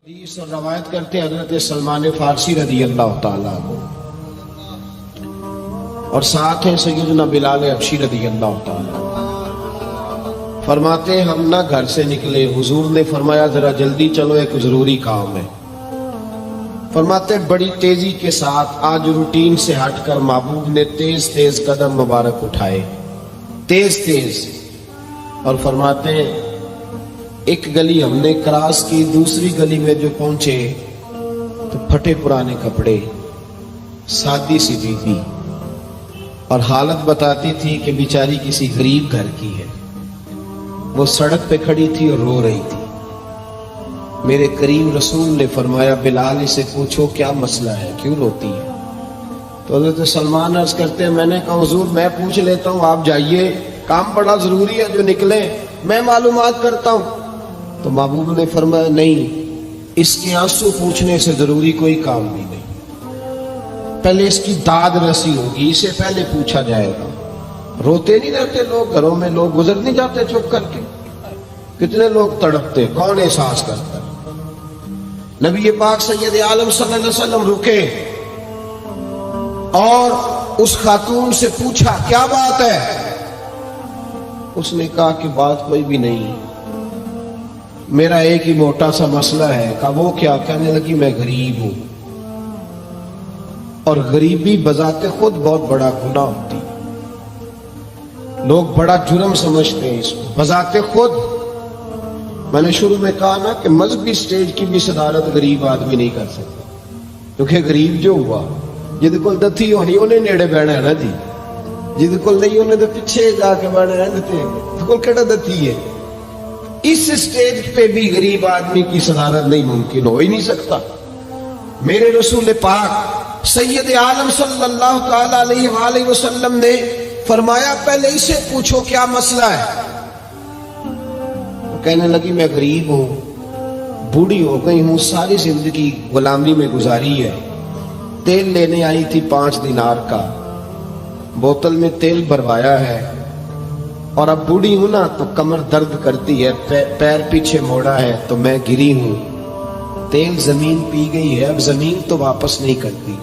حدیث اور روایت کرتے حضرت سلمان فارسی رضی اللہ تعالیٰ عنہ، اور ساتھ ہیں سیدنا بلال حبشی رضی اللہ تعالیٰ عنہ۔ فرماتے ہم نہ گھر سے نکلے، حضور نے فرمایا ذرا جلدی چلو، ایک ضروری کام ہے۔ فرماتے بڑی تیزی کے ساتھ آج روٹین سے ہٹ کر محبوب نے تیز تیز قدم مبارک اٹھائے، تیز تیز، اور فرماتے ہیں ایک گلی ہم نے کراس کی، دوسری گلی میں جو پہنچے تو پھٹے پرانے کپڑے، سادی سی بیوی، اور حالت بتاتی تھی کہ بیچاری کسی غریب گھر کی ہے۔ وہ سڑک پہ کھڑی تھی اور رو رہی تھی۔ میرے کریم رسول نے فرمایا بلال اسے پوچھو کیا مسئلہ ہے، کیوں روتی ہے؟ تو حضرت سلمان عرض کرتے ہیں میں نے کہا حضور میں پوچھ لیتا ہوں، آپ جائیے، کام بڑا ضروری ہے، جو نکلے میں معلومات کرتا ہوں۔ تو محبوب نے فرمایا نہیں، اس کے آنسو پوچھنے سے ضروری کوئی کام بھی نہیں، پہلے اس کی داد رسی ہوگی، اسے پہلے پوچھا جائے گا۔ روتے نہیں رہتے لوگ گھروں میں، لوگ گزر نہیں جاتے چپ کر کے؟ کتنے لوگ تڑپتے، کون احساس کرتا ہے؟ نبی پاک سید عالم صلی اللہ علیہ وسلم رکے اور اس خاتون سے پوچھا کیا بات ہے؟ اس نے کہا کہ بات کوئی بھی نہیں، میرا ایک ہی موٹا سا مسئلہ ہے۔ کہا وہ کیا؟ کہنے لگی میں غریب ہوں، اور غریبی بذات خود بہت بڑا گناہ ہوتی، لوگ بڑا جرم سمجھتے ہیں اس کو بذات خود۔ میں نے شروع میں کہا نا کہ مذہبی سٹیج کی بھی صدارت غریب آدمی نہیں کر سکتا، کیونکہ غریب جو ہوا جہد کول دتھی ہونی انہیں نیڑے بہنا ہے نا جی، جہد کول نہیں انہیں تو پیچھے جا کے بہنا ہے نا، کول کیڑا دتھی ہے۔ اس سٹیج پہ بھی غریب آدمی کی صدارت نہیں ممکن، ہو ہی نہیں سکتا۔ میرے رسول پاک سید عالم صلی اللہ تعالی علیہ وآلہ وسلم نے فرمایا پہلے اسے پوچھو کیا مسئلہ ہے۔ کہنے لگی میں غریب ہوں، بوڑھی ہو گئی ہوں، ساری زندگی غلامی میں گزاری ہے، تیل لینے آئی تھی 5 دینار کا، بوتل میں تیل بھروایا ہے، اور اب بوڑھی ہوں نا تو کمر درد کرتی ہے، پیر پیچھے موڑا ہے تو میں گری ہوں، تیل زمین پی گئی ہے، اب زمین تو واپس نہیں کرتی،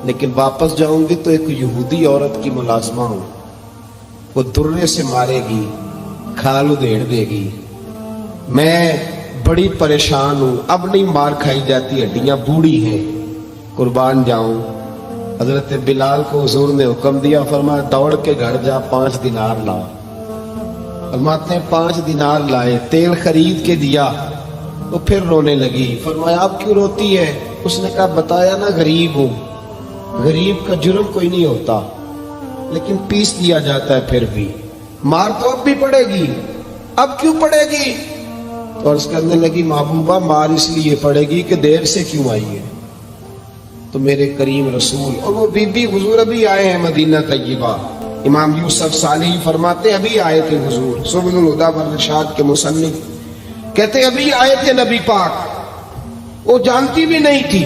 لیکن واپس جاؤں گی تو ایک یہودی عورت کی ملازمہ ہوں، وہ درے سے مارے گی، کھال ادھیڑ دے گی، میں بڑی پریشان ہوں، اب نہیں مار کھائی جاتی، ہڈیاں بوڑھی ہیں، قربان جاؤں۔ حضرت بلال کو حضور نے حکم دیا، فرمایا دوڑ کے گھر جا 5 دینار لا۔ فرماتے ہیں 5 دینار لائے، تیل خرید کے دیا، تو پھر رونے لگی۔ فرمایا آپ کیوں روتی ہے؟ اس نے کہا بتایا نا غریب ہوں، غریب کا جرم کوئی نہیں ہوتا، لیکن پیس دیا جاتا ہے، پھر بھی مار تو اب بھی پڑے گی، اب کیوں پڑے گی؟ اور اس کرنے لگی محبوبہ مار اس لیے پڑے گی کہ دیر سے کیوں آئی ہے۔ تو میرے کریم رسول اور وہ بی بی حضور ابھی آئے ہیں مدینہ طیبہ، امام یوسف صالحی فرماتے ابھی آئے تھے حضور، سبل الہدی والرشاد کے مصنف کہتے ابھی آئے تھے نبی پاک، وہ جانتی بھی نہیں تھی۔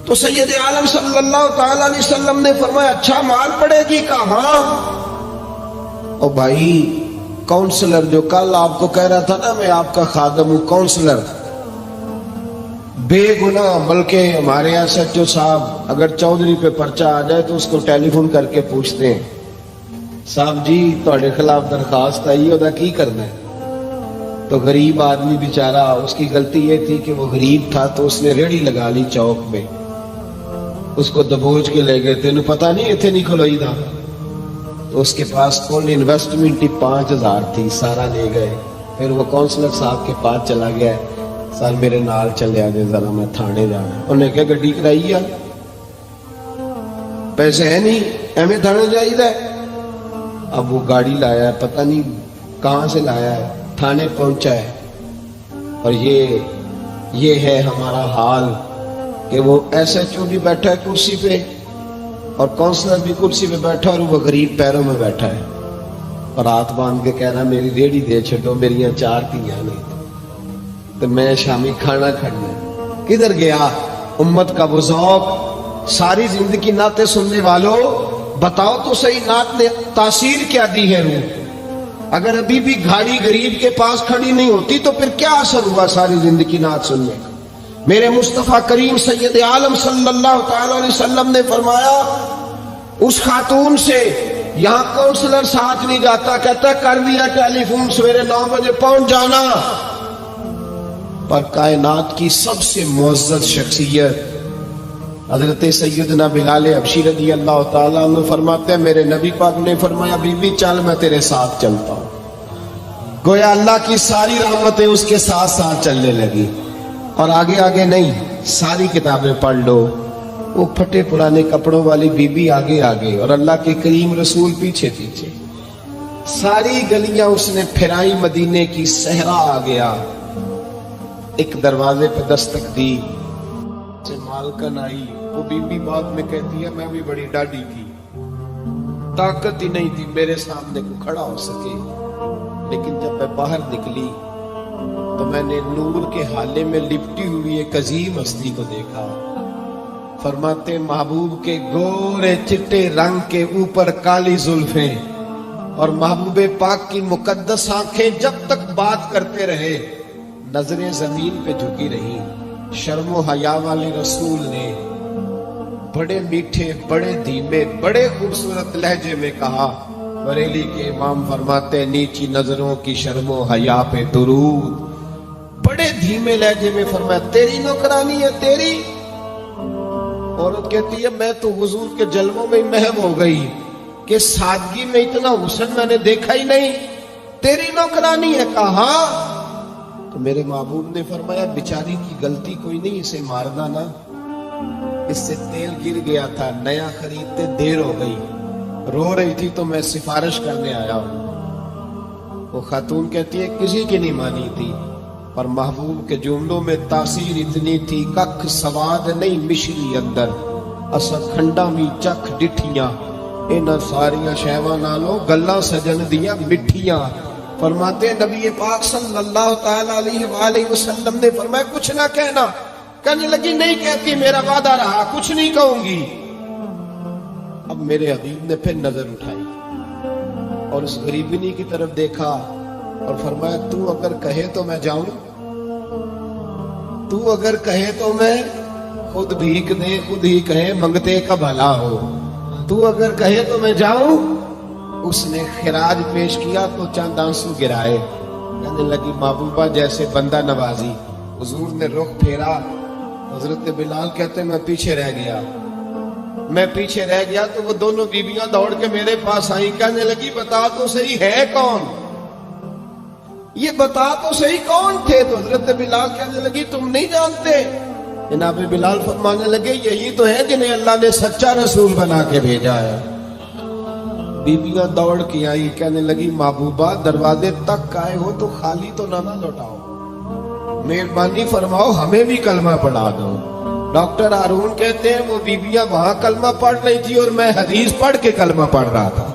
تو سید عالم صلی اللہ تعالی علیہ وسلم نے فرمایا اچھا مال پڑے گی؟ کہا ہاں۔ او بھائی کونسلر جو کل آپ کو کہہ رہا تھا نا میں آپ کا خادم ہوں، کونسلر بے گناہ، بلکہ ہمارے ایس ایچ او صاحب اگر چودھری پہ پرچہ آ جائے تو اس کو ٹیلی فون کر کے پوچھتے ہیں صاحب جی تہاڈے خلاف درخواست آئی ہے، کی کرنا ہے؟ تو غریب آدمی بیچارہ، اس کی غلطی یہ تھی کہ وہ غریب تھا تو اس نے ریڑھی لگا لی چوک میں، اس کو دبوچ کے لے گئے، تینوں پتہ نہیں اتنے نہیں کھلوئی تھا، تو اس کے پاس کل انویسٹمنٹ ہی 5000 تھی، سارا لے گئے۔ پھر وہ کونسلر صاحب کے پاس چلا گیا، سر میرے نال چلے آجے ذرا میں تھانے جانا۔ انہیں کہا گڈی کرائی ہے، پیسے ہیں نہیں، ایویں تھانے جائیے۔ اب وہ گاڑی لایا ہے، پتہ نہیں کہاں سے لایا ہے، تھانے پہنچا ہے، اور یہ ہے ہمارا حال کہ وہ ایس ایچ او بھی بیٹھا ہے کرسی پہ اور کونسلر بھی کرسی پہ بیٹھا، اور وہ غریب پیروں میں بیٹھا ہے، اور ہاتھ باندھ کے کہہ رہا میری ریڑھی دے چھڈو، میری 4 تیاں نہیں تو میں شامی کھانا کھانا۔ کدھر گیا امت کا وہ ذوق؟ ساری زندگی نعتیں سننے والوں بتاؤ تو صحیح، نعت نے تاثیر کیا دی ہے روح؟ اگر ابھی بھی گھاڑی غریب کے پاس کھڑی نہیں ہوتی تو پھر کیا اثر ہوا ساری زندگی نعت سننے کا؟ میرے مصطفیٰ کریم سید عالم صلی اللہ تعالی علیہ وسلم نے فرمایا اس خاتون سے یہاں کونسلر ساتھ نہیں جاتا، کہتا کر دیا ٹیلی فون سویرے 9 بجے پہنچ جانا، پر کائنات کی سب سے معزز شخصیت حضرت سیدنا بلال حبشی رضی اللہ تعالیٰ عنہ فرماتے ہیں میرے نبی پاک نے فرمایا بی بی چل میں تیرے ساتھ چلتا ہوں، گویا اللہ کی ساری رحمتیں اس کے ساتھ ساتھ چلنے لگی، اور آگے آگے نہیں، ساری کتابیں پڑھ لو، وہ پھٹے پرانے کپڑوں والی بی بی آگے آگے اور اللہ کے کریم رسول پیچھے پیچھے، ساری گلیاں اس نے پھرائی، مدینے کی صحرا آ گیا، ایک دروازے پہ دستک دی، سے مالکن آئی، وہ بی بی بعد میں کہتی ہے میں بھی بڑی ڈاڈی تھی، طاقت ہی نہیں تھی میرے سامنے کو کھڑا ہو سکے، لیکن جب میں باہر نکلی تو میں نے نور کے حالے میں لپٹی ہوئی ایک عظیم ہستی کو دیکھا، فرماتے محبوب کے گورے چٹے رنگ کے اوپر کالی زلفیں اور محبوب پاک کی مقدس آنکھیں جب تک بات کرتے رہے نظریں زمین پہ جھکی رہی، شرم و حیا والے رسول نے بڑے میٹھے بڑے دھیمے بڑے خوبصورت لہجے میں کہا، بریلی کے امام فرماتے نیچی نظروں کی شرم و حیا پہ درود، بڑے دھیمے لہجے میں فرمایا تیری نوکرانی ہے تیری، عورت کہتی ہے میں تو حضور کے جلووں میں محو ہو گئی کہ سادگی میں اتنا حسن میں نے دیکھا ہی نہیں، تیری نوکرانی ہے، کہا تو میرے محبوب نے فرمایا بیچاری کی غلطی کوئی نہیں، اسے مارنا نا، اس سے تیل گر گیا تھا، نیا خریدتے دیر ہو گئی، رو رہی تھی تو میں سفارش کرنے آیا ہوں۔ وہ خاتون کہتی ہے کسی کی نہیں مانی تھی، پر محبوب کے جملوں میں تاثیر اتنی تھی، ککھ سواد نہیں مشری اندر، اسا کھنڈا می چکھ ڈٹھیاں، انہاں ساریاں شہواں نالوں گلاں سجن دیاں مٹھیاں۔ فرماتے نبی پاک صلی اللہ تعالی علیہ وآلہ وسلم نے فرمایا کچھ نہ کہنا، کہنے لگی نہیں کہتی، میرا وعدہ رہا کچھ نہیں کہوں گی۔ اب میرے حبیب نے پھر نظر اٹھائی اور اس غریبنی کی طرف دیکھا اور فرمایا تو اگر کہے تو میں جاؤں، تو اگر کہے تو میں خود بھیک دے، خود ہی کہے منگتے کا بھلا ہو، تو اگر کہے تو میں جاؤں۔ اس نے خراج پیش کیا تو چند آنسو گرائے، کہنے لگی محبوبہ جیسے بندہ نوازی۔ حضور نے رخ پھیرا، حضرت بلال کہتے میں پیچھے رہ گیا تو وہ دونوں بیویاں دوڑ کے میرے پاس آئیں، کہنے لگی بتا تو صحیح ہے کون، یہ بتا تو صحیح کون تھے؟ تو حضرت بلال کہنے لگی تم نہیں جانتے؟ جناب بلال فرمانے لگے یہی تو ہے جنہیں اللہ نے سچا رسول بنا کے بھیجا ہے۔ بیویاں دوڑ کے آئی، کہنے لگی محبوبہ دروازے تک آئے ہو تو خالی تو نہ لوٹاؤ، مہربانی فرماؤ ہمیں بھی کلمہ پڑھا دو۔ ڈاکٹر ہارون کہتے ہیں وہ بیویاں وہاں کلمہ پڑھ رہی تھی اور میں حدیث پڑھ کے کلمہ پڑھ رہا تھا۔